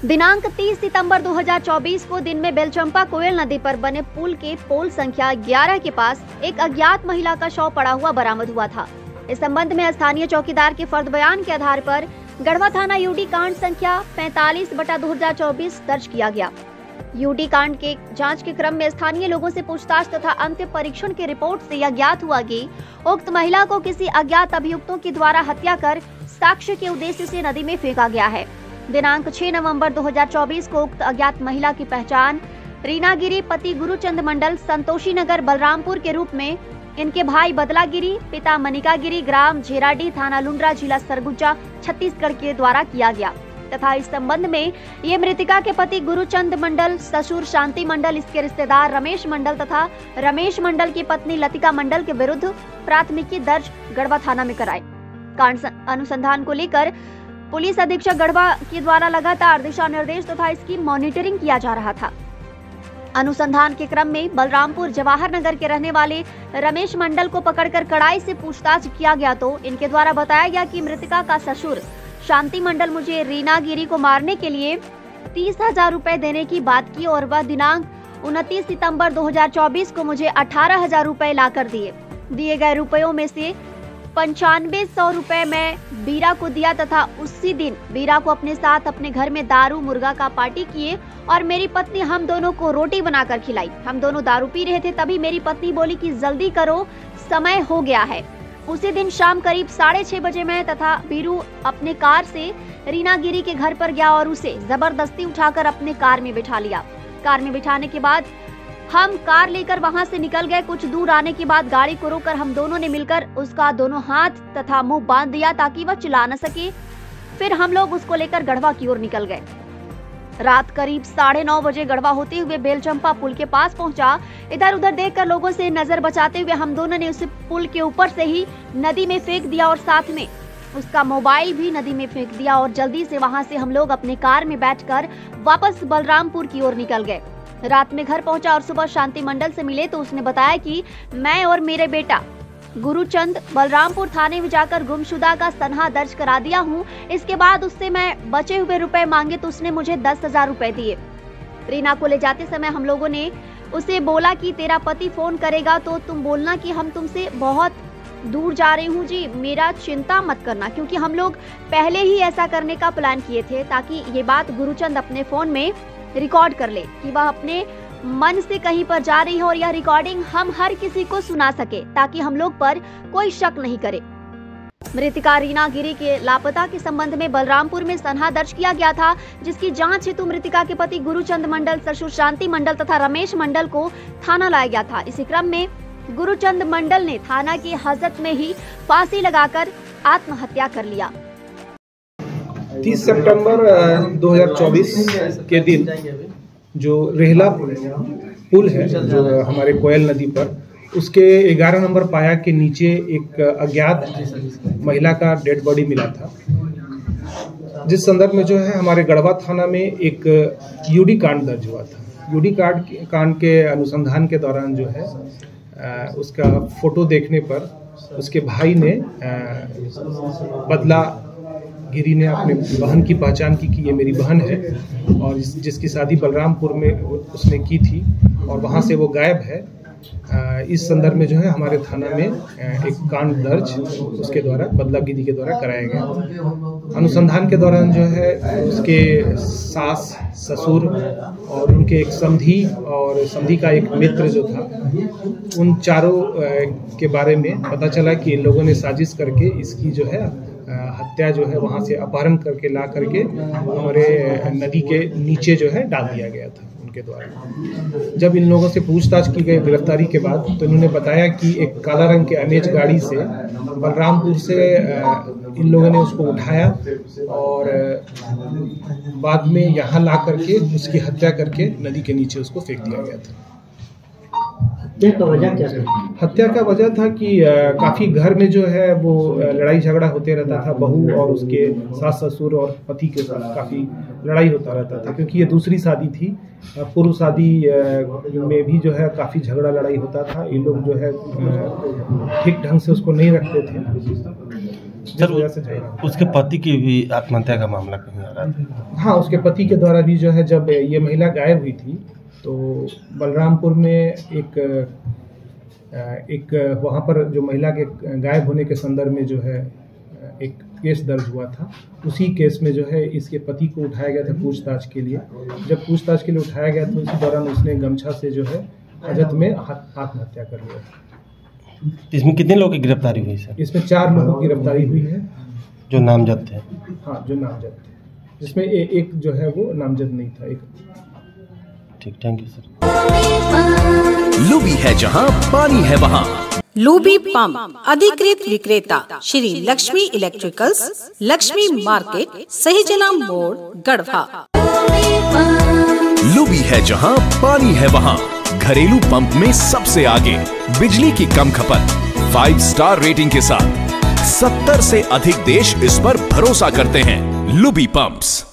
दिनांक 30 सितंबर 2024 को दिन में बेलचंपा कोयल नदी पर बने पुल के पोल संख्या 11 के पास एक अज्ञात महिला का शव पड़ा हुआ बरामद हुआ था। इस संबंध में स्थानीय चौकीदार के फर्द बयान के आधार पर गढ़वा थाना यूडी कांड संख्या 45/2024 दर्ज किया गया। यूडी कांड के जांच के क्रम में स्थानीय लोगों से पूछताछ तथा अंतिम परीक्षण की रिपोर्ट से यह ज्ञात हुआ कि उक्त महिला को किसी अज्ञात अभियुक्तों के द्वारा हत्या कर साक्ष्य के उद्देश्य से नदी में फेंका गया है। दिनांक 6 नवंबर 2024 को उक्त अज्ञात महिला की पहचान रीना गिरी पति गुरुचंद मंडल संतोषी नगर बलरामपुर के रूप में, इनके भाई बदला गिरी पिता मनिका गिरी ग्राम झेराडी थाना लुंड्रा जिला सरगुजा छत्तीसगढ़ के द्वारा किया गया तथा इस संबंध में ये मृतिका के पति गुरुचंद मंडल, ससुर शांति मंडल, इसके रिश्तेदार रमेश मंडल तथा रमेश मंडल की पत्नी लतिका मंडल के विरुद्ध प्राथमिकी दर्ज गढ़वा थाना में कराई। कांड अनुसंधान को लेकर पुलिस अधीक्षक गढ़वा के द्वारा लगातार दिशा निर्देश तथा इसकी मॉनिटरिंग किया जा रहा था। अनुसंधान के क्रम में बलरामपुर जवाहर नगर के रहने वाले रमेश मंडल को पकड़कर कड़ाई से पूछताछ किया गया तो इनके द्वारा बताया गया कि मृतिका का ससुर शांति मंडल मुझे रीना गिरी को मारने के लिए 30,000 रुपए देने की बात की और वह दिनांक 29 सितंबर 2024 को मुझे 18,000 रुपए लाकर दिए गए रुपयों में से 9500 रुपए मैं बीरा को दिया तथा उसी दिन बीरा को अपने साथ अपने घर में दारू मुर्गा का पार्टी किए और मेरी पत्नी हम दोनों को रोटी बनाकर खिलाई। हम दोनों दारू पी रहे थे, तभी मेरी पत्नी बोली कि जल्दी करो समय हो गया है। उसी दिन शाम करीब 6:30 बजे मैं तथा बीरू अपने कार से रीना गिरी के घर पर गया और उसे जबरदस्ती उठाकर अपने कार में बिठा लिया। कार में बिठाने के बाद हम कार लेकर वहां से निकल गए। कुछ दूर आने के बाद गाड़ी को रोककर हम दोनों ने मिलकर उसका दोनों हाथ तथा मुंह बांध दिया ताकि वह चिल्ला न सके। फिर हम लोग उसको लेकर गढ़वा की ओर निकल गए। रात करीब 9:30 बजे गढ़वा होते हुए बेलचंपा पुल के पास पहुंचा। इधर उधर देखकर लोगों से नजर बचाते हुए हम दोनों ने उसे पुल के ऊपर से ही नदी में फेंक दिया और साथ में उसका मोबाइल भी नदी में फेंक दिया और जल्दी से वहां से हम लोग अपने कार में बैठकर वापस बलरामपुर की ओर निकल गए। रात में घर पहुंचा और सुबह शांति मंडल से मिले तो उसने बताया कि मैं और मेरे बेटा गुरुचंद बलरामपुर थाने में जाकर गुमशुदा का सनहा दर्ज करा दिया हूं। इसके बाद उससे मैं बचे हुए रुपए मांगे तो उसने मुझे 10,000 रुपए दिए। रीना को ले जाते समय हम लोगों ने उसे बोला कि तेरा पति फोन करेगा तो तुम बोलना कि हम तुमसे बहुत दूर जा रही हूँ जी, मेरा चिंता मत करना, क्योंकि हम लोग पहले ही ऐसा करने का प्लान किए थे ताकि ये बात गुरुचंद अपने फोन में रिकॉर्ड कर ले कि वह अपने मन से कहीं पर जा रही है और यह रिकॉर्डिंग हम हर किसी को सुना सके ताकि हम लोग पर कोई शक नहीं करे। मृतिका रीना गिरी के लापता के संबंध में बलरामपुर में सनहा दर्ज किया गया था, जिसकी जांच हेतु मृतिका के पति गुरुचंद मंडल, ससुर शांति मंडल तथा रमेश मंडल को थाना लाया गया था। इसी क्रम में गुरुचंद मंडल ने थाना की हाजत में ही फांसी लगाकर आत्महत्या कर लिया। 30 सितंबर 2024 के दिन जो रेहला पुल है जो हमारे कोयल नदी पर, उसके 11 नंबर पाया के नीचे एक अज्ञात महिला का डेड बॉडी मिला था, जिस संदर्भ में जो है हमारे गढ़वा थाना में एक यूडी कांड दर्ज हुआ था। यूडी कांड के अनुसंधान के दौरान जो है उसका फोटो देखने पर उसके भाई ने बदला गिरी ने अपने बहन की पहचान की कि ये मेरी बहन है और जिसकी शादी बलरामपुर में उसने की थी और वहाँ से वो गायब है। इस संदर्भ में जो है हमारे थाना में एक कांड दर्ज उसके द्वारा बदलागिरी के द्वारा कराया गया। अनुसंधान के दौरान जो है उसके सास, ससुर और उनके एक समधी और समधी का एक मित्र जो था, उन चारों के बारे में पता चला कि इन लोगों ने साजिश करके इसकी जो है हत्या जो है वहाँ से अपहरण करके ला करके हमारे नदी के नीचे जो है डाल दिया गया था उनके द्वारा। जब इन लोगों से पूछताछ की गई गिरफ्तारी के बाद तो इन्होंने बताया कि एक काला रंग के अमेज गाड़ी से बलरामपुर से इन लोगों ने उसको उठाया और बाद में यहाँ ला करके उसकी हत्या करके नदी के नीचे उसको फेंक दिया गया था। हत्या का वजह था कि काफ़ी घर में जो है वो लड़ाई झगड़ा होते रहता था। बहू और उसके सास ससुर और पति के साथ काफ़ी लड़ाई होता रहता था, क्योंकि ये दूसरी शादी थी। पूर्व शादी में भी जो है काफ़ी झगड़ा लड़ाई होता था। ये लोग जो है ठीक ढंग से उसको नहीं रखते थे। जिस वजह से झगड़ा हुआ। उसके पति की भी आत्महत्या का मामला कहीं आ रहा था। हाँ, उसके पति के द्वारा भी जो है, जब ये महिला गायब हुई थी तो बलरामपुर में एक वहाँ पर जो महिला के गायब होने के संदर्भ में जो है एक केस दर्ज हुआ था। उसी केस में जो है इसके पति को उठाया गया था पूछताछ के लिए। जब पूछताछ के लिए उठाया गया तो उसी दौरान उसने गमछा से जो है हजत में आत्महत्या कर लिया। इसमें कितने लोगों की गिरफ्तारी हुई सर? इसमें 4 लोगों की गिरफ्तारी हुई है जो नामजद थे। हाँ, जो नामजद थे, जिसमें एक जो है वो नामजद नहीं था। एक ठीक, थैंक यू सर। लुबी है जहां पानी है वहां। लुबी पंप अधिकृत विक्रेता श्री लक्ष्मी इलेक्ट्रिकल्स, लक्ष्मी मार्केट, सहीजना मोड़, गढ़वा। लुबी है जहां पानी है वहां। घरेलू पंप में सबसे आगे, बिजली की कम खपत, 5 स्टार रेटिंग के साथ 70 से अधिक देश इस पर भरोसा करते हैं। लुबी पंप्स।